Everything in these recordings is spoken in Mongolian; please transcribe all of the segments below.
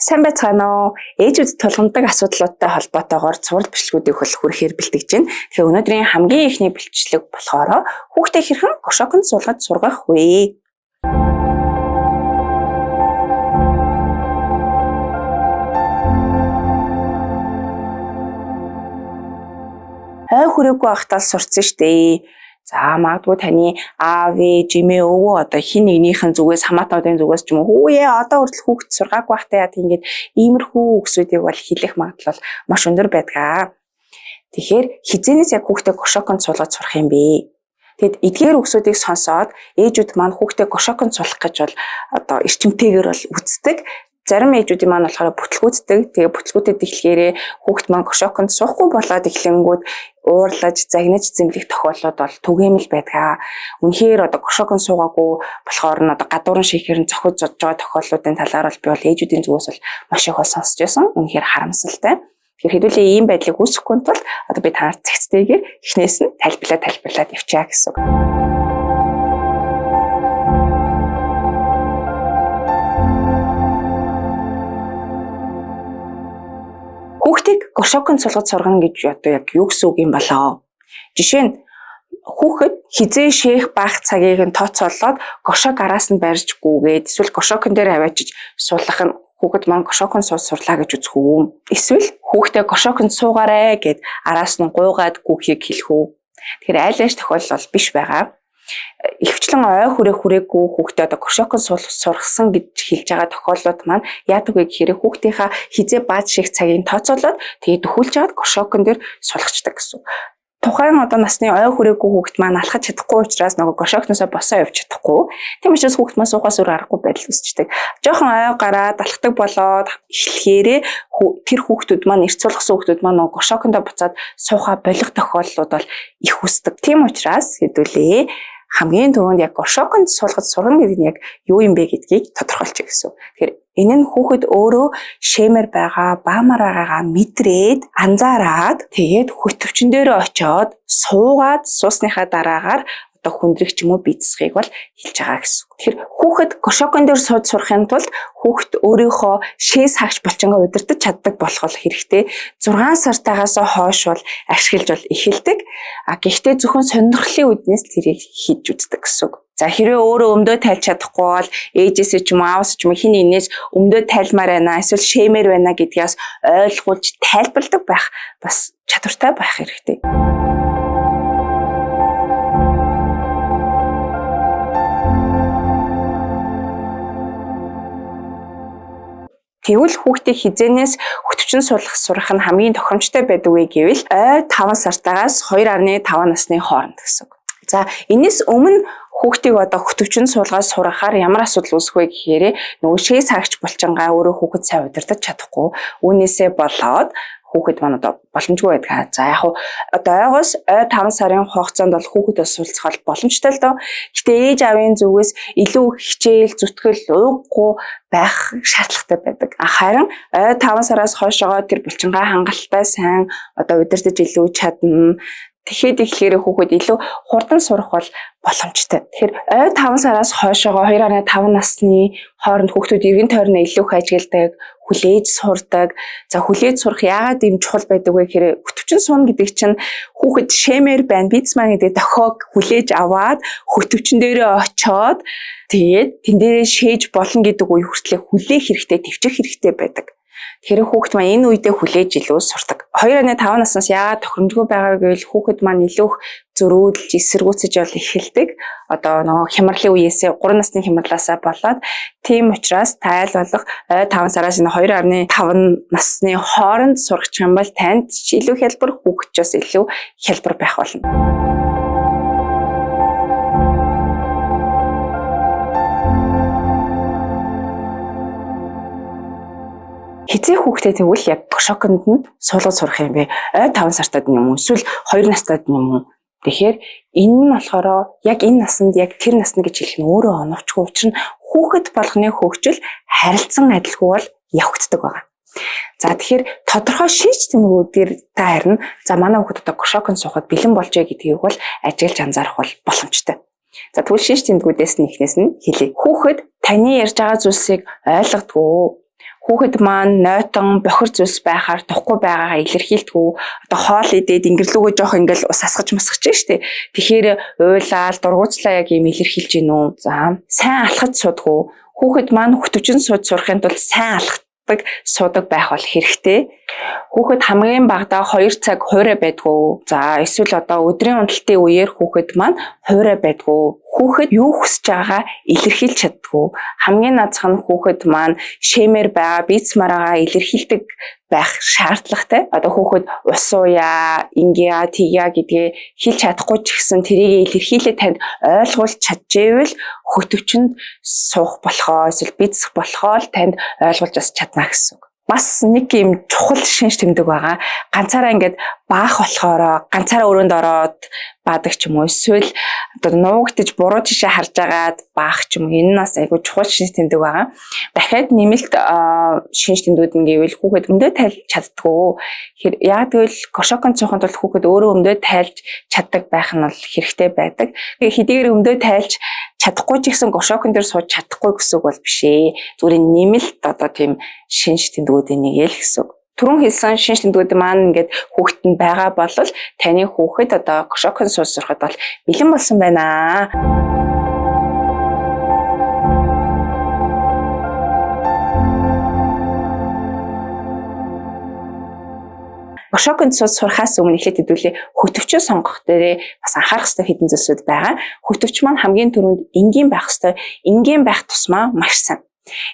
Сайн байцгаана уу? Ээжүүд тулгамддаг асуудлуудтай холбоотойгоор цуврал бичлэгүүдийг хүрэхээр бэлтгэж байна. Тэгэхээр өнөөдрийн хамгийн ихний бэлтгэлэг болохоор хүүхдээ хэрхэн гошооконд суулгаж сургах вэ? Ой хүрээгүй байхдаа сурцсан штэ. За магадгүй таны аав, жимээ, өвөө одоо хин нэгнийхэн зүгээс хамаатнуудын зүгээс ч юм уу хүүе одоо хүртэл хүүхд сургаагүй байхдаа яа тийм ингээд иймэрхүү үгсүүдийг бол хэлэх магадлал маш өндөр байдаг. Тэгэхээр хизээнээс яг хүүхдээ гошооконд суулгаж сурах юм бэ? Тэгэд эдгээр үгсүүдийг сонсоод ээжүүд маань хүүхдээ гошооконд суулгах гэж бол одоо эрчимтэйгээр бол үздэг. Зарим ээжүүдийн маань болохоор бүтлгүүддэг. Тэгээ бүтлгүүдэд эхлэхээрээ хүүхд маань гошооконд суухгүй болоод эхлэнгүүд уурлаж, загнаж зэмлэх тохиолдлууд бол түгээмэл байдаг. Үнэхээр одоо гошооконд суугаагүй болохоор нь одоо гадуурн шийхээр нь зохиж зодж байгаа тохиолдлуудын талаар бол би бол ээжүүдийн зүгээс бол маш их бол сонсч байсан. Үнэхээр харамсалтай. Тэгэхээр хэдүүлээ ийм байдлыг үүсэхгүй тул одоо би танаар цэгцтэйгээр эхнээс нь тайлбарлаад явчаа гэсэн үг. Хүүхдийг гошооконд суулгаж сургана гэж одоо яг юу гэсэн үг юм болоо? Жишээ нь хүүхэд хизээ шээх баах цагийг нь тооцоолоод гошоог араас нь барьж гүгээд эсвэл гошоокон дээр аваачиж суулгах нь хүүхэд маань гошооконд сурлаа гэж үзэх үү? Эсвэл хүүхдээ гошооконд суугаарай гэд араас нь гуйгаад гүөхийг хэлэх үү? Тэгэхээр айл аж тохиолдол биш байгаа. Ихэвчлэн ой хүрээгүй хүүхдээ одоо гошооконд сургасан гэж хэлж байгаа тохиолдлууд маань яадаг вэ гэхээр хүүхдийнхаа хизээ бааж ших цагийг тооцоолоод тэгээд төхүүлж хагаад гошоокон дээр сулгачдаг гэсэн. Тухайн одоо насны ой хүрээгүй хүүхд маань алхаж чадахгүй учраас нөгөө гошоокносоо босоо явж чадахгүй. Тийм учраас хүүхд маань суухаас өөр аргагүй байдал үүсчдэг. Жохон ой гараад алхдаг болоод эхлэхээрээ тэр хүүхдүүд маань эрт суулгасан хүүхдүүд маань нөгөө гошоокондоо буцаад суухаа болох тохиолдлууд бол их үүсдэг. Тийм учраас хэдүүлээ хамгийн түрүүнд яг гошооконд суулгаж сургана гэдэг нь яг юу юм бэ гэдгийг тодорхойлчих гэсэн. Тэгэхээр энэ нь хүүхэд өөрөө шемээр байгаа, баамаар байгаагаа мэдрээд, анзаараад тэгээд хөтөвчөн дээр очиод суугаад суусныхаа дараагаар одоо хүндрэх ч юм уу бицсхийг бол хэлж байгаа гэсэн. Тэгэхээр хүүхэд гошоокон дээр сууж сурахын тулд хүүхэд өөрийнхөө шээс хагч булчингаа удирдах чаддаг болох хэрэгтэй. 6 сартаагаас хойш бол ашиглаж бол эхэлдэг. Гэхдээ зөвхөн сонирхлын үднээс тэрийг хийж үздэг гэсэн. За хэрвээ өөрөө өмдөө тайлж чадахгүй бол ээжээсээ ч юм уу ааваас ч юм уу хин нэгнээс өмдөө тайлмаар байна эсвэл шээмээр байна гэдгээс ойлгуулж тайлбарладаг байх бас чадвартай байх хэрэгтэй. Тэгвэл хүүхдийг хизээнээс хөтөвчн сурах нь хамгийн тохиромжтой байдаг вэ гэвэл ой 5 сартаагаас 2.5 насны хооронд гэсэн. За энэс өмнө хүүхдийг одоо хөтөвчн суулгаад сурахаар ямар асуудал үүсэх вэ гэхээр нөгөө шээс хаагч булчингаа өөрөө хүүхэд сайн удирдах чадахгүй үүнээсээ болоод хүүхэд маань одоо боломжгүй байдаг. За яг одоо ойгоос ой 5 сарын хугацаанд бол хүүхэд суулцах боломжтой л доо. Гэтэ ээж аавын зүгээс илүү хичээл зүтгэл ууггүй байх шаардлагатай байдаг. Харин ой 5 сараас хойшоо тэр булчингаа хангалттай сайн одоо удирдах илүү чадна. Тэгэхэд ихлээр хүүхэд илүү хурдан сурах бол боломжтой. Тэгэхээр ой 5 сараас хойшоо 2.5 насны хооронд хүүхдүүд эргэн тойрноо илүү их ажигладаг, хүлээж сурдаг. За хүлээж сурах яагаад ийм чухал байдаг вэ гэхээр хөтөвчн суuna гэдэг чинь хүүхэд шемээр байна, бицман гэдэг дохиог хүлээж аваад хөтөвчн дээрээ очиод тэгээд тэн дээрээ шээж болно гэдэг үе хүртлээр хүлээх хэрэгтэй, төвчих хэрэгтэй байдаг. Тэгэхээр хүүхэд маань энэ үедээ хүлээж илүү сурдаг. 2.5 наснаас яагаад тохиромжгүй байгаа гэвэл хүүхэд маань илүү зөрүүлж, эсэргүүцэж бол эхэлдэг. Одоо нөгөө хямралын үеэсээ 3 насны хямралаасаа болоод тийм учраас тайл болох ой 5 сараас энэ 2.5 насны хооронд сурах юм бол танд илүү хялбар, хүүхэд ч бас илүү хялбар байх болно. Хизээ хүүхдээ тэгвэл яг гошооконд нь суулгаж сурах юм бэ? Ой 5 сартад юм уу? Эсвэл 2 настад юм уу? Тэгэхээр энэ нь болохоор яг энэ насанд яг тэр насна гэж хэлэх нь өөрөө оновчгүй учир нь хүүхэд болгоны хөгжил харилцан адилгүй бол явагддаг байгаа. За тэгэхээр тодорхой шийдвэр тэмдгүүдээр та харин за манай хүүхэд одоо гошооконд суухад бэлэн болжээ гэдгийг бол ажиглаж анзаарах бол боломжтой. За тэгвэл шийдвэр тэмдгүүдээс нь эхнээс нь хэлье. Хүүхэд таны ярьж байгаа зүйлсийг ойлгодгүй. Хүүхэд маань нойтон бохир зүйлс байхаар тухгүй байгаагаа илэрхийлдэггүй. Одоо хоол идээд ингэрлүүгөө жоох ингээл ус асгаж масгаж штэ. Тэгэхээр уйлаал дургуцлаа яг юм илэрхийлж гин үү. За сайн алхаж судгүй. Хүүхэд маань хөтөвчн сууж сурахын тулд сайн алхдаг суудаг байх бол хэрэгтэй. Хүүхэд хамгийн багадаа 2 цаг хуурай байдгүй. За эсвэл одоо өдрийн унталтын үеэр хүүхэд маань хуурай байдгүй. Хүүхэд юу хүсэж байгаагаа илэрхийлж чаддгүй. Хамгийн наазах нь хүүхэд маань шимээр байгаа бийц мараагаа илэрхийлдэг байх шаардлагатай. Одоо хүүхэд ус ууя, ингия, тгийа гэдгээ хэлж чадахгүй ч гэсэн тэрийг илэрхийлээ танд ойлгуулж чадчихвэл хөтөвчөнд суух болохоо эсвэл бийцэх болохоо л танд ойлгуулж бас чадна гэсэн үг. Бас нэг юм чухал шинж тэмдэг байгаа. Ганцаараа ингээд баах болохоор ганцаараа өрөөнд ороод баадаг ч юм уу эсвэл одоо нуугдж буруу жишээ харж агаад баах ч юм уу энэ нас айгүй чухал шинж тэмдэг байгаа. Дахиад нэмэлт шинж тэмдгүүд нь гэвэл хүүхэд өмдөө тайлж чаддгүй. Яг тэгвэл гошокон цохонд бол хүүхэд өөрөө өмдөө тайлж чаддаг байх нь бол хэрэгтэй байдаг. Хэдийгээр өмдөө тайлж чадахгүй ч гэсэн гошокон дээр сууж чадахгүй гэсэн үг бол биш ээ. Зүгээр нэмэлт одоо тийм шинж тэмдгүүдийн нэг л гэсэн үг. Түрүүн хэлсэн шинж тэмдгүүд маань ингээд хүүхэдтэнд байгаа бол таны хүүхэд одоо гошокон сууж сурахад бол бэлэн болсон байна. Гошокон сууж сурахаас өмнө эхлээд хэдүүлээ хөтөвчөө сонгох дээрээ бас анхаарах ёстой хэдэн зүйлсүүд байгаа. Хөтөвч маань хамгийн түрүүнд энгийн байх ёстой. Энгийн байх тусмаа маш сайн.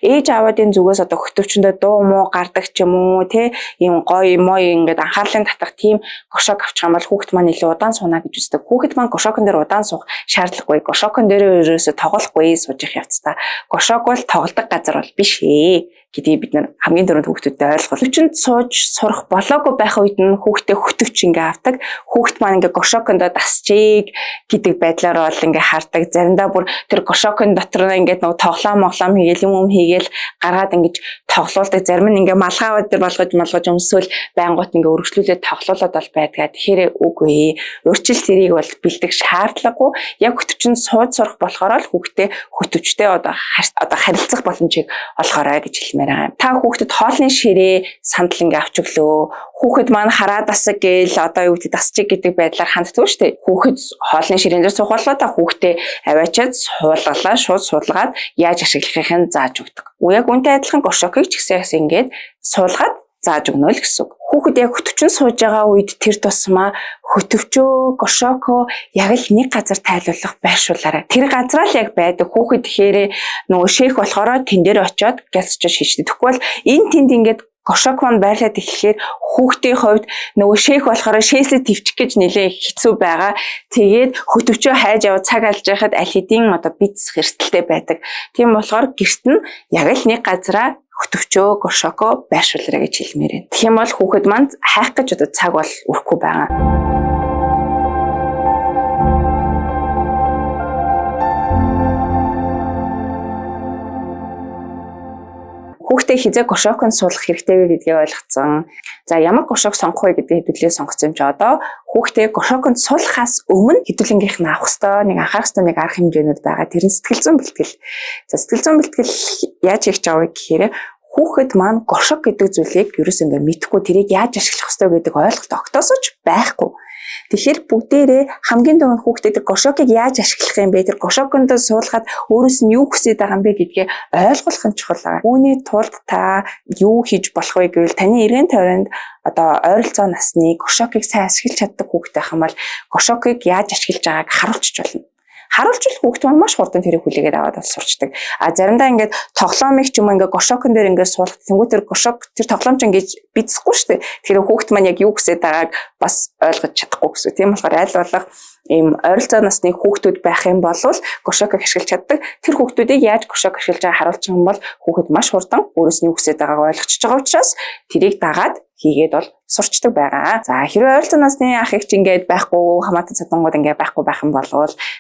Ээж аваадын зүгээс одоо хөтөвчөндөө дуу муу гардаг ч юм уу тий ийм гоё мой ингээд анхаарлын татах тийм гошок авчих юм бол хүүхэд маань илүү удаан сууна гэж үздэг. Хүүхэд маань гошокон дээр удаан суух шаардлагагүй. Гошокон дээр ерөөсө тоглохгүй сууж их явцдаа. Гошок бол тоглодог газар бол биш ээ гэдгийг бид нар хамгийн түрүүнд хүүхдүүдэд ойлгуул. Хөтөвчөнд сууж сурах болоогүй байх үед нь хүүхдээ хөтөвч ингээ авдаг. Хүүхэд маань ингээ гошокондоо дасчиг гэдэг байдлаар бол ингээ хардаг. Заримдаа бүр тэр гошокон дотор ингээ нэг тоглоом хийгээл юм хийгээл гаргаад ингэж тоглоулдаг. Зарим нь ингээ малгай дээр болгож өмсөөл байнгут ингээ өргөжлүүлээд тоглоулаад бол байдгаа. Тэгэхээр үгүй. Өөрчил тэрийг бол бэлдэх шаардлагагүй. Яг хөтөвчөнд сууж сурах болохоор л хүүхдээ хөтөвчтэй одоо харилцах боломжийг олохорой гэж хэлмээр. Та хүүхдэд хоолны ширээ сандал ингээ авч өглөө. Хүүхэд маань хараа дасаг гээл одоо юу гэдэг дасчих гэдэг байдлаар ханддаг шүү дээ. Хүүхэд хоолны ширээн дээр суух болоо та хүүхдээ аваачаад суулгалаа шууд суулгаад яаж ашиглахыг нь зааж өгдөг. Яг үнтэй адилхан гошокыг ч гэсэн ингээд суулгаад зааж өгнө л гэсэн үг. Хүүхэд яг хөтөвчөн сууж байгаа үед тэр тусмаа хөтөвчөө гошоко яг л нэг газар тайлуулах байршуулаарай. Тэр газраа л яг байдаг. Хүүхэд тэгэхээр нөгөө шээх болохоор тэн дээр очиод гялсч шийддэг. Тэгвэл энэ тэнд ингээд гошок маань байрлаад эхлэхээр хүүхдийн хувьд нөгөө шээх болохоор шээсээ твчих гэж нэлээ хэцүү байгаа. Тэгээд хөтөвчөө хайж яваад цаг алж байхад аль хэдийн одоо бицэх эрсдэлтэй байдаг. Тийм болохоор гэрт нь яг л нэг газараа хөтөвчөө гошоко байршуулаарай гэж хэлмээр байна. Тэгэх юм бол хүүхэд маань хайх гэж одоо цаг бол өрөхгүй байгаа. Хүүхдээ хизээ гошокон суулгах хэрэгтэй вэ гэдгийг ойлгоцсон. За ямар гошок сонгох вэ гэдгийг хэдүүлээ сонгоцсон юм чи одоо хүүхдээ гошоконд суулгахаас өмнө хэдүүлэнгийнх нь авах хэвээр нэг анхаарах хэвээр нэг арга хэмжээнүүд байгаа. Тэр нь сэтгэл зүйн бэлтгэл. За сэтгэл зүйн бэлтгэл яаж хийж авах гэхээр хүүхэд маань гошок гэдэг зүйлийг ерөөсөө ингээ мэдэхгүй тэрийг яаж ашиглах ёстой гэдэг ойлголт огтосож байхгүй. Тэгэхээр бүгдээрээ хамгийн түрүүнд хүүхдэд гошокыг яаж ашиглах юм бэ? Тэр гошоконд суулгаад өөрөөс нь юу хүсэж байгаа юм бэ гэдгээ ойлгох нь чухал байна. Үүний тулд та юу хийж болох вэ гэвэл таны эргэн тойронд одоо ойролцоо насны гошокыг сайн ашиглаж чаддаг хүүхэд байх юм бол гошокыг яаж ашиглаж байгааг харуулчих болно. Харуулжвал хүүхэд маань маш хурдан тэрийг хүлээгээд аваад сурчдаг. А заримдаа ингээд тоглоомыг ч юм ингээд гошокон дээр ингээд суулгах тэнгуү тэр гошок тэр тоглоомч ингээд бицэхгүй шүү дээ. Тэгэхээр хүүхэд маань яг юу хүсэж байгааг бас ойлгож чадахгүй гэсэн. Тийм болохоор аль болох ийм ойролцоо насны хүүхдүүд байх юм бол гошокыг ашиглаж чаддаг. Тэр хүүхдүүдийг яаж гошок ашиглаж байгааг харуулчих юм бол хүүхэд маш хурдан өөрөөс нь юу хүсэж байгааг ойлгочихж байгаа учраас тэрийг дагаад хийгээд бол сурчдаг байгаа. За хэрвээ ойролцоо насны ах эгч ингээд байхгүй хамаатан цадангууд ингээд байхгүй байх юм бол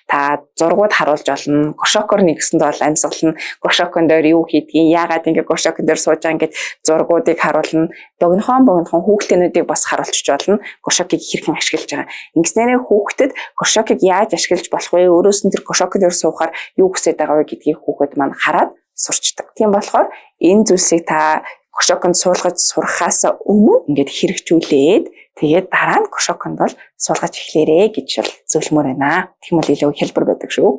та зургууд харуулж олно. Гошокоор нэгсэнд бол амьсгал нь гошокон дээр юу хийдгийг, яагаад ингээд гошокон дээр сууж байгаа ингээд зургуудыг харуулна. Богинохон хүүхдүүдийг бас харуулчих болно. Гошокыг хэрхэн ашиглаж байгаа. Ингэснээрээ хүүхдэд гошокыг яаж ашиглаж болох вэ? Өөрөөс нь тэр гошокон дээр суухаар юу хүсэж байгаа вэ гэдгийг хүүхэд маань хараад сурчдаг. Тийм болохоор энэ зүйлсийг та кошоконд суулгаж сурахаас өмнө ингээд хэрэгжүүлээд тэгээд дараа нь кошоконд бол суулгаж эхлээрэй гэж бол зөвлөмөр байна. Тийм бол илүү хэлбэр байдаг шүү.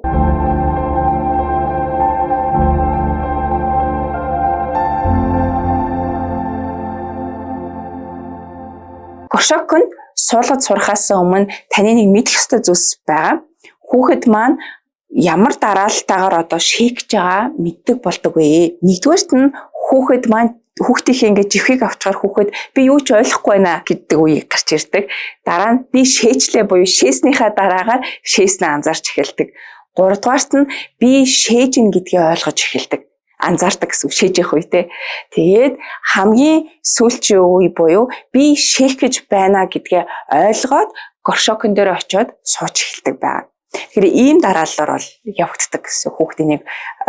Кошоконд суулгаж сурахаас өмнө таны нэг мэдэх ёстой зүйлс байгаа. Хүүхэд маань ямар дараалтаагаар одоо шийгэж байгаа мэддэг болдог вэ? Нэгдүгээрт нь хүүхэд маань хүүхдийнхээ ингээд живхийг авчгаар хүүхэд би юу ч ойлгохгүй байна гэдэг үеийг гарч ирдэг. Дараа нь би шээжлээ буюу шээснийхаа дараагаар шээснээ анзаарч эхэлдэг. Гуравдугаарт нь би шээж ин гэдгийг ойлгож эхэлдэг. Анзаардаг гэсэн шээжих үе те. Тэгээд хамгийн сүүлчийн үе буюу би шээх гэж байна гэдгээ ойлгоод кошокон дээр очиод сууж эхэлдэг байна. Тэгэхээр ийм дараалал бол явагддаг гэсэн хүүхдийн нэг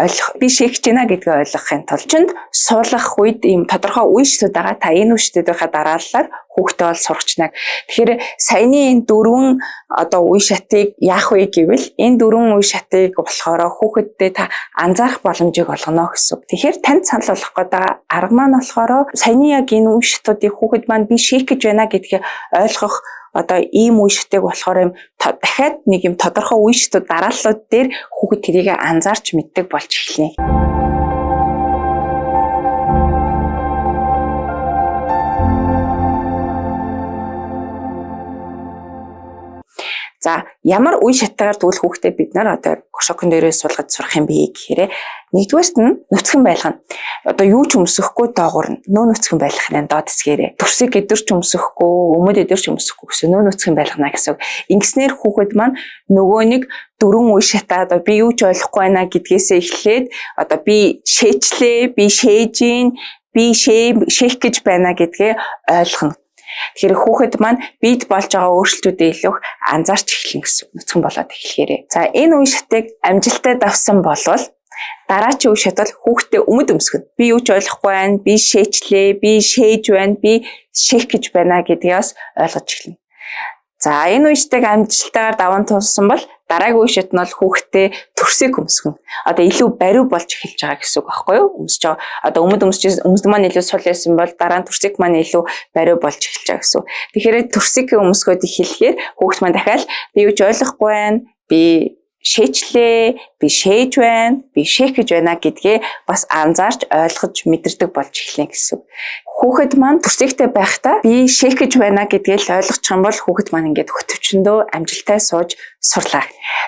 ойлгох би шээх гэж байна гэдгээ ойлгохын тулд суулгах үед ийм тодорхой үе шатууд байгаа. Та энэ үе шатуудынхаа дараалалаар хүүхдээ бол сургачнаа. Тэгэхээр саяны энэ дөрвөн одоо үе шатыг яах вэ гэвэл энэ дөрвөн үе шатыг болохоор хүүхэдтэй та анзаарах боломжийг олгоно гэсэн. Тэгэхээр танд санал болгох гэдэг арга маань болохоор саяны яг энэ үе шатуудыг хүүхэд маань би шээх гэж байна гэдгийг ойлгох одоо ийм үе шатыг болохоор юм дахиад нэг юм тодорхой үе шатууд дарааллууд дээр хүүхэд тэрийг анзаарч мэддэг болж эхэлнэ. За ямар үе шатгаар тэгвэл хүүхдээ бид нар одоо кошокон дээрээ суулгаж сурах юм бэ гэхээр нэгдүгээрт нь нүцгэн байлгана. Одоо юу ч өмсөхгүй доогуур нь нөө нүцгэн байлгах нь доод хэсгээрээ. Төрсийг эдэрч өмсөхгүй, өмд эдэрч өмсөхгүй гэсэн нөө нүцгэн байлгана гэсэн. Ингэснээр хүүхэд маань нөгөө нэг дөрвөн үе шатаа одоо би юу ч ойлгохгүй байна гэдгээсээ эхлээд одоо би шээчлээ, би шээж гин, би шээх гэж байна гэдгээ ойлгоно. Тэгэхээр хүүхэд маань бид болж байгаа өөрчлөлтүүдээ илүү анзаарч эхлэн гэсэн нүцгэн болоод эхлэхээрээ. За энэ үе шатыг амжилттай давсан болвол дараачийн үе шат бол хүүхдээ өмд өмсгөн. Би юу ч ойлгохгүй байна, би шээчлээ, би шээж байна, би шээх гэж байна гэдгээс ойлгож эхэлнэ. За энэ үе шатыг амжилттайгаар даван туулсан бол дараагийн үе шат нь бол хүүхдээ төрсийг өмсгөн. Одоо илүү бариу болж эхэлж байгаа гэсэн үг байхгүй юу? Өмсөж байгаа. Одоо өмд маань илүү сул байсан бол дараа нь төрсийг маань илүү бариу болж эхэлж байгаа гэсэн. Тэгэхээр төрсийг өмсгөөд эхлэхээр хүүхэд маань дахиад би юу ч ойлгохгүй байна. Би шээчлээ, би шээж байна, би шээх гэж байна гэдгээ бас анзаарч ойлгож мэдэрдэг болж эхэлнэ гэсэн. Хүүхэд маань төрсийгтэй байхдаа би шээх гэж байна гэдгийг ойлгочих юм бол хүүхэд маань ингээд хөтөвчөндөө амжилттай сууж сурлаа.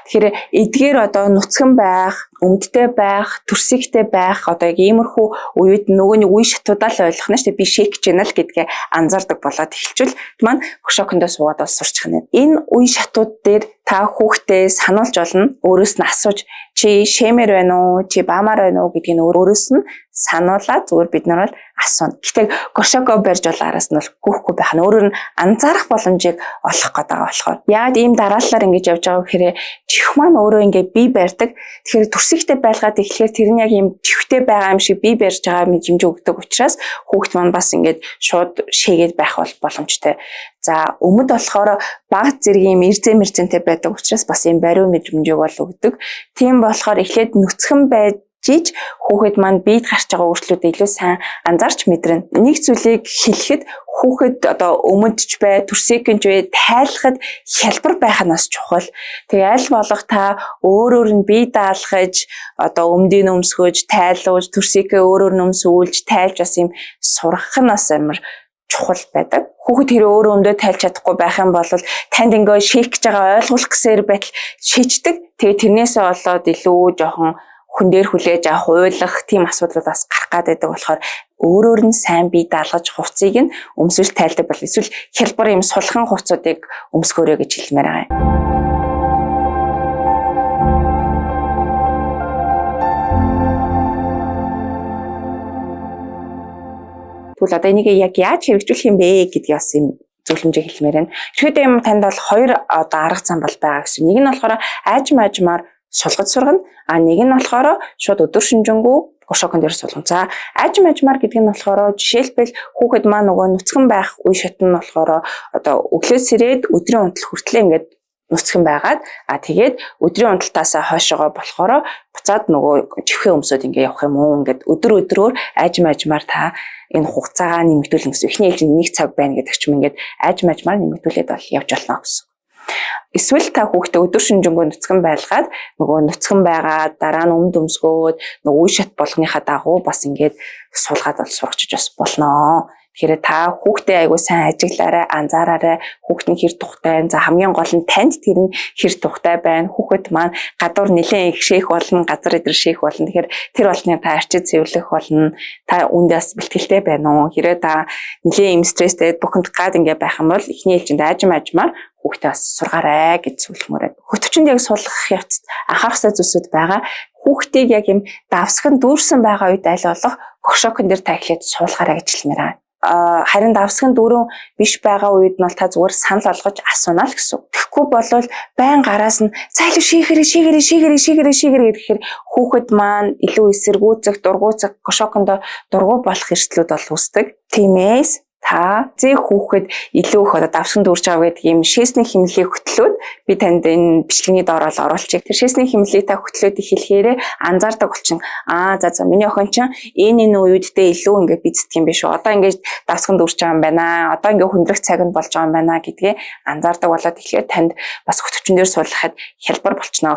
Тэгэхээр эдгээр одоо нүцгэн байх, өмдтэй байх, төрсийгтэй байх одоо яг иймэрхүү үед нөгөө нэг үе шатуудаа л ойлгох нь шүү дээ. Би шээх гэж байна л гэдгээ анзаардаг болоод эхэлчихвэл маань кошокондоо суугаад бас сурчих нь. Энэ үе шатууд дээр та хүүхдээ сануулж олно. Өөрөөс нь асууж чи шэмээр байна уу, чи баамаар байна уу гэдгийг өөрөөс нь сануулаад зүгээр бид нар бол асууна. Гэтэ кошоко барьж бол араас нь бол гүхгүй байх нь өөрөөр нь анзаарах боломжийг олох гэдэг байгаа болохоор. Яг ийм дараалалаар ингэж явж байгаа гэхээр чих маань өөрөө ингээ бие барьдаг. Тэгэхээр төрсийгтэй байлгаад эхлэхээр тэр нь яг ийм чихтэй байгаа юм шиг бие барьж байгаа мэдрэмж өгдөг учраас хүүхэд маань бас ингээд шууд шээгээд байх боломжтой. За өмд болохоор бага зэргийн мэрзэнтэй байдаг учраас бас ийм бариу мэдрэмжийг бол өгдөг. Тийм болохоор эхлээд нүцгэн байж хүүхэд маань биед гарч байгаа өөрчлөлтүүдээ илүү сайн анзаарч мэдэрнэ. Нэг зүйлийг хэлэхэд хүүхэд одоо өмдөж бай, төрсийгэнж бай, тайлахад хялбар байх нь бас чухал. Тэгээ аль болох та өөрөөр нь бие даалгаж, одоо өмдийг өмсгөж, тайлуулж, төрсийгээ өөрөөр нь өмсүүлж, тайлж бас юм сурах нь бас амар чухал байдаг. Хүүхэд хэрэг өөрөө өмдөө тайлж чадахгүй байх юм бол танд ингээ шийх гэж байгаа ойлгуулах гэсээр байтал шийддэг. Тэгээ тэрнээсээ болоод илүү жоохон хүн дээр хүлээж авах, хуйлах тийм асуудлууд бас гарах гад байдаг болохоор өөрөөр нь сайн бие даалгаж хувцсыг нь өмсөж тайлдаг бол эсвэл хялбар юм сулхан хувцсуудыг өмсгөөрэй гэж хэлмээр байгаа юм. Тэгвэл одоо энийг яг яаж хэрэгжүүлэх юм бэ гэдгийг бас юм зөвлөмжийг хэлмээр байна. Ихэд юм танд бол хоёр одоо арга зам бол байгаа гэсэн. Нэг нь болохоор аажмаар сулгаж сургана. А нэг нь болохоор шууд өдөр шөнөжөнгөө кошокон дээр сулгана. За аажмаар гэдэг нь болохоор жишээлбэл хүүхэд маань нөгөө нүцгэн байх үе шат нь болохоор одоо өглөөс ирээд өдрийн унтал хүртлээ ингээд нуцхан байгаад тэгээд өдрийн унталтаасаа хойшоогоо болохоор буцаад нөгөө чихээ өмсөд ингээ явах юм уу ингээд өдрөөр ажмаар та энэ хугацаагаа нэмэгдүүлнэ гэсэн. Эхний ээлжинд 1 цаг байна гэдэг ч юм ингээд ажмаар нэмэгдүүлээд бол явж болно гэсэн. Эсвэл та хүүхдээ өдөр шөнөжөнгөө нуцхан байлгаад нөгөө нуцхан байгаад дараа нь өмд өмсгөөд нөгөө үе шат болгоныхаа дагуу бас ингээд суулгаад бол сурахчиж бас болно. Тэгэхээр та хүүхдээ айгуу сайн ажиглаарай, анзаараарай. Хүүхэд нь хэр тухтай, за хамгийн гол нь танд тэр нь хэр тухтай байна. Хүүхэд маань гадуур нэлээд их шээх болно, газар идэр шээх болно. Тэгэхээр тэр болны та арчид цэвэрлэх болно. Та үндээс бэлтгэлтэй байна уу? Хэрэг та нэлээд им стресстэй бүхэнд гад ингээ байх юм бол эхний ээлжинд ажмаар хүүхдээ бас сургаарай гэж зөвлөмөр. Хөтөвчөнд яг суулгах явцад анхаарахсай зүйлсүүд байгаа. Хүүхдийг яг юм давсган дүүрсэн байгаа үед аль болох гошокон дээр та эхлээд суулгаарай гэж хэлмээр байна. Харин давсган дүүрэн биш байгаа үед нь та зүгээр санал олгож асуунаа л гэсэн. Тэгэхгүй болвол байн гараас нь зайлуу шийгэрээ гэхээр хүүхэд маань илүү эсэргүүцэх, дургуутсах, гошокондо дургу болох эрсдлүүд бол үүсдэг. Тиймээс та зээ хүүхэд илүү их давсган дүүрж байгаа гэдэг юм шээсний хэмнэлийг хөтлөөд би танд энэ бичлэгийн доор оруулчих. Тэр шээсний хэмнэлийг та хөтлөөд ихлэхээрээ анзаардаг болчин. За миний охин чинь энэ үеүдтэй илүү ингээд бицдэг юм биш үү? Одоо ингээд давсган дүүрж байгаа юм байна. Одоо ингээд хүндрэх цаг нь болж байгаа юм байна гэдгээ анзаардаг болоод эхлээд танд бас хөтөвчөн дээр суулгахад хялбар болчихно.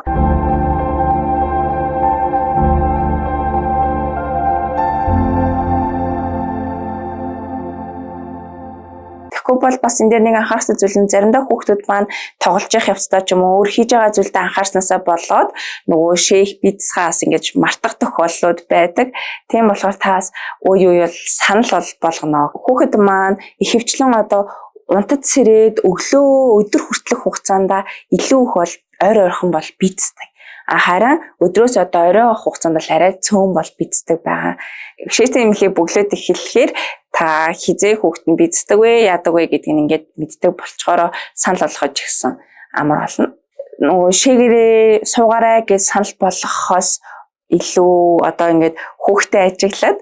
Бол бас энэ дээр нэг анхаарсан зүйл нь заримдаа хүүхдүүд маань тоглож явах явцдаа ч юм уу өөр хийж байгаа зүйлдээ анхаарснасаа болоод нөгөө шээх бицхаас ингэж мартах тохиолдлууд байдаг. Тийм болохоор таас үе бол санал болгоно. Хүүхэд маань ихэвчлэн одоо унтад сэрээд өглөө өдөр хүртэлх хугацаанд илүү их бол ойрхон бол бицдэг. Харин өдрөөс одоо оройн хугацаанд л арай цөөн бол бицдэг байгаа. Шээсний хэмнэлийг бүглээд эхлэхээр та хизээ хүүхэд нь бицдэг вэ, яадаг вэ гэдгийг ингээд мэддэг болчгоороо санал болгож гисэн амар болно. Нөгөө шээгээрээ суугаарай гэж санал болгохоос илүү одоо ингээд хүүхдээ ажиглаад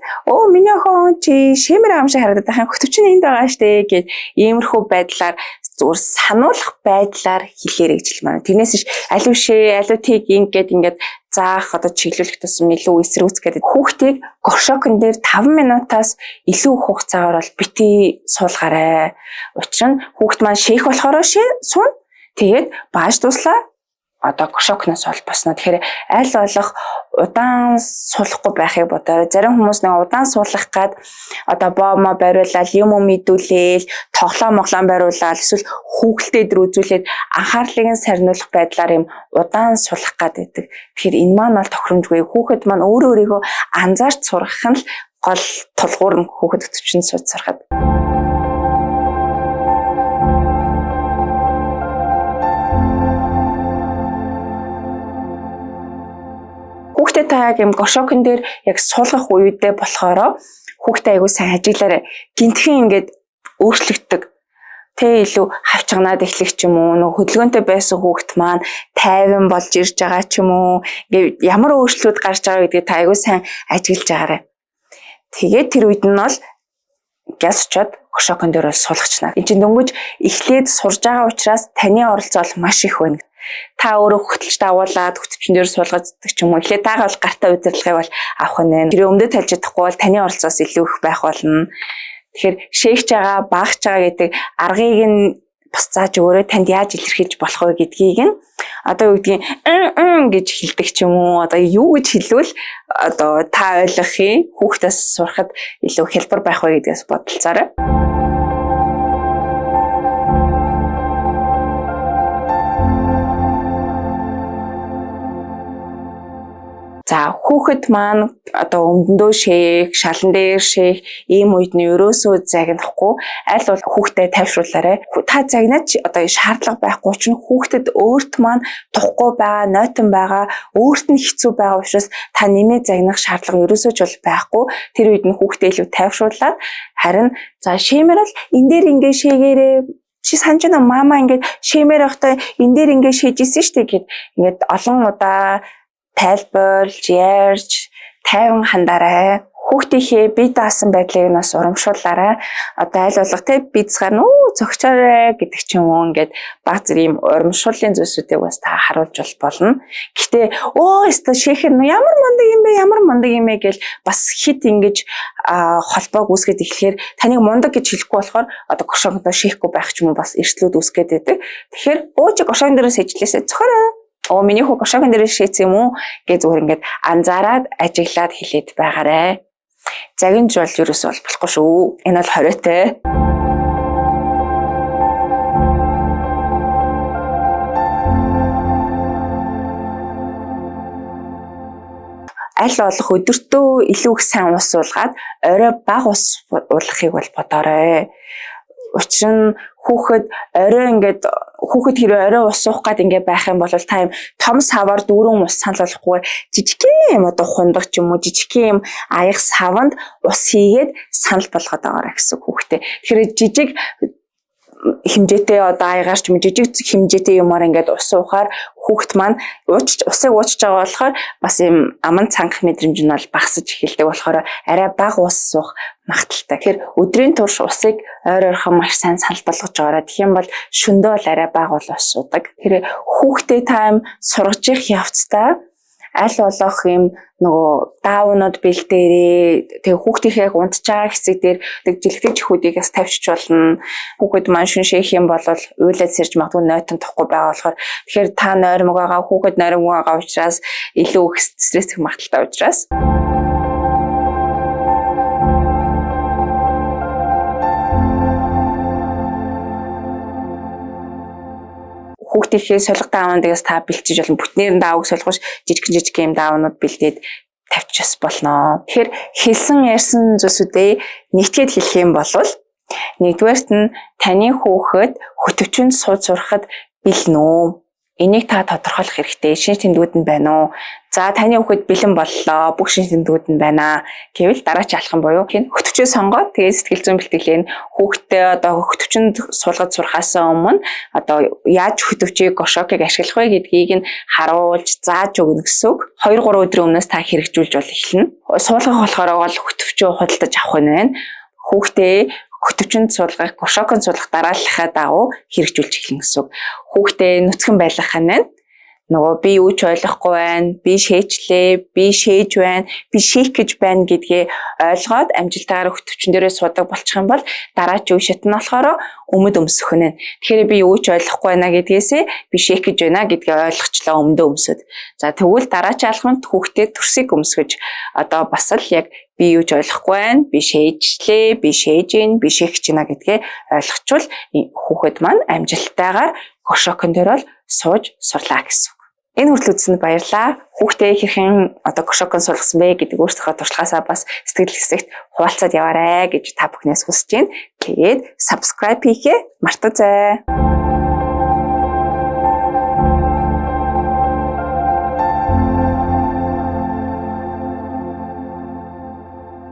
миний охин чи шимэр аам шиг харагдаад байгаа хөтөвчний энд байгаа штэ гэж иймэрхүү байдлаар зүгээр сануулах байдлаар хэлээрэй гэж хэлмээр. Тэрнээс ш алив шээ, алив тийг ингээд заах одоо чиглүүлэх тусам илүү эсрүүц гэдэг хүүхдийг гошокон дээр 5 минутаас илүү хугацаагаар бол бити суулгаарай. Учир нь хүүхд маань шээх болохоор суун. Тэгээд бааж туслаа. Одоо гошокноос бол босно. Тэгэхээр аль болох удаан суулгахгүй байхыг бодоорой. Зарим хүмүүс нэг удаан суулгах гад одоо боомо бариулаад юм мэдүүлээл, тоглоом бариулаад эсвэл хүүхэлтэй дээр үзүүлээд анхаарлыг нь сарниулах байдлаар юм удаан суулгах гад байдаг. Тэгэхээр энэ маань бол тохиромжгүй. Хүүхэд маань өөрийгөө анзаарч сургах нь гол тулгуур нь хүүхэд өтөвчөнд сууж сурахад. Хүүхдээ та яг юм гошокон дээр яг суулгах үедээ болохоор хүүхдээ айгуу сайн ажиглаарай. Гинтхэн ингээд өөрчлөгддөг. Тэ илүү хавчгнаад эхлэх ч юм уу, нөгөө хөдөлгөөнтэй байсан хүүхэд маань тайван болж ирж байгаа ч юм уу. Ингээд ямар өөрчлөлт гарч байгаа гэдгийг та айгуу сайн ажиглаж байгаарай. Тэгээд тэр үед нь бол газ очоод гошокон дээр суулгачна. Энд чинь дөнгөж эхлээд сурж байгаа учраас таны оролцоо бол маш их байна. Та өөрөө хөтлөж давуулаад хөтөвчөн дээр суулгацдаг ч юм уу. Эхлээд таага бол гартаа удирдлагыг бол авах нь. Тэр өмдөд талж чадахгүй бол таны оролцоос илүү их байх болно. Тэгэхээр шээгч байгаа, баахч байгаа гэдэг аргыг нь бас зааж өөрөө танд яаж илэрхийлж болох вэ гэдгийг нь одоо юу гэдгийг гэж хэлдэг ч юм уу. Одоо юу гэж хэлвэл одоо та ойлгохын хүүхдээс сурахад илүү хялбар байх вэ гэдгээс бодолцоорой. За хүүхэд маань одоо өмдөндөө шээх, шалан дээр шээх ийм үед нь ерөөсөө загнахгүй аль бол хүүхдэд тайвшруулаарай. Та загнаач одоо шаардлага байхгүй ч хүүхдэд өөрт маань тухгүй байгаа, нойтон байгаа, өөрт нь хэцүү байгаа учраас та нэмээ загнах шаардлага ерөөсөө ч бол байхгүй. Тэр үед нь хүүхдэд илүү тайвшруулад харин за шимэрэл энэ дээр ингээ шээгээрээ чи санаж байна мама ингээд шимэр байхдаа энэ дээр ингээ шээжсэн штэ гэд ингээд олон удаа тайлбарлж, ярьж, тайван хандаарай. хүүхдийнхээ бие даасан байдлыг нас урамшуулаарай. Одоо аль болох те бицгаар зөгчөөрэй гэдэг ч юм уу ингээд баг зэрэг юм урамшууллын зүйлсүүдийг бас та харуулж болно. Гэтэ өстө шийхэр ямар мундаг юм бэ гэл бас хит ингэж холбоог үүсгэж эхлэхээр таныг мундаг гэж хэлэхгүй болохоор одоо гошоогоо шийхгүй байх ч юм уу бас эрсдлүүд үүсгээд байдаг. Тэгэхээр чи гошоон дээрээс ижлээсээ цохороо. Миний хүү гошоогон дээрээс шийц юм уу гэж зүгээр ингээд анзаараад ажиглаад хэлээд байгаарэ. Загинж бол ерөөс бол болохгүй шүү. Энэ бол хориотой. Аль болох өдөртөө илүү их сайн ус уулгаад орой бага ус уулгахыг бол бодоорой. Учир нь хүүхэд хэрэг орой ус уух гээд ингээ байх юм бол та юм том саваар дүүрэн ус санал болохгүй жижигхэн юм одоо хундаг ч юм уу жижигхэн юм аяг саванд ус хийгээд санал болгоод байгаарай гэсэн хүүхдээ. Тэгэхээр жижиг хэмжээтэй одоо аягаар ч юм жижиг хэмжээтэй юмар ингээд ус уухаар хүүхэд маань усыг уучж байгаа болохоор бас юм аман цангах мэдрэмж нь бол багасж эхэлдэг болохоор арай бага ус уух магталтай. Тэгэхээр өдрийн турш усыг ойрхон маш сайн санал болгож байгаарай. Тэгэх юм бол шөндөө бол арай бага ус уудаг. Тэгэхээр хүүхдээ тайм сургаж их явцдаа аль болох юм нөгөө даавнууд бэлдээрээ тэгээ хүүхдийнхээ унтж байгаа хэсэг дээр жилгтэй чихүүдийг бас тавьчих болно. Хүүхэд маань шүншээх юм бол уйлаад сэрж магадгүй нойтон тохгүй байгаа болохоор тэгэхээр та нойрмог байгаа хүүхэд нойрмог байгаа учраас илүү их стресс их магадaltaй учраас хүүхдийнхээ солих даавнуудаас та бэлтжиж болно. Бүтнээр нь даавыг солихош жижиг юм даавнууд бэлдээд тавьчихс болно. Тэгэхээр хэлсэн ярьсан зүйлсүүдээ нэгтгээд хэлэх юм бол нэгдүгээрт нь таны хүүхэд хөтөвчөнд сууж сурахад бэлэн үү? Энийг та тодорхойлох хэрэгтэй. Шинж тэмдгүүд нь байна уу? За таны хүүхэд бэлэн боллоо. Бүх шинж тэмдгүүд нь байна. Гэвэл дараач алхам буюу хөтөвчөө сонгоод тэгээ сэтгэл зүйн бэлтгэлийн хүүхдээ одоо хөтөвчөнд суулгаж сурахаас өмнө одоо яаж хөтөвчийг гошокыг ашиглах вэ гэдгийг нь харуулж зааж өгнө гэсэн үг. 2-3 өдрийн өмнөөс та хэрэгжүүлж бол эхэлнэ. Суулгах болохоор бол хөтөвчөө худалдаж авах нь байна. Хүүхдээ хөтөвчөнд суулгах, гошоконд суулгах дарааллахаа дагуу хэрэгжүүлж эхэлнэ гэсэн үг. Хүүхдээ нүцгэн байлгах нь байна. Нөгөө би юу ч ойлгохгүй байна, би шээчлээ, би шээж байна, би шийх гэж байна гэдгээ ойлгоод амжилтаараа хөтөвчөн дээрээ суудаг болчих юм бол дараач үе шат нь болохоор өмд өмсөх нь. Тэгэхээр би юу ч ойлгохгүй байна гэдгээсээ би шийх гэж байна гэдгээ ойлгочлоо өмдөө өмсөд. За тэгвэл дараач алхамд хүүхдээ төрсийг өмсгөж одоо бас л яг би юу ч ойлгохгүй байна, би шээжлээ, би шээж гин, би шийх гэж байна гэдгээ ойлгочвол хүүхэд маань амжилттайгаар гошокон дээр бол сууж сурлаа гэсэн. Энэ хүртэл үзсэнд баярлалаа. Хүүхдээ хэрхэн одоо гошокон суулгасан бэ гэдэг өөрсдийнхөө туршлагаасаа бас сэтгэл хэсэгт хуваалцаад яваарэ гэж та бүхнээс хүсэж байна. Тэгээд subscribe хийхээ мартаа зай.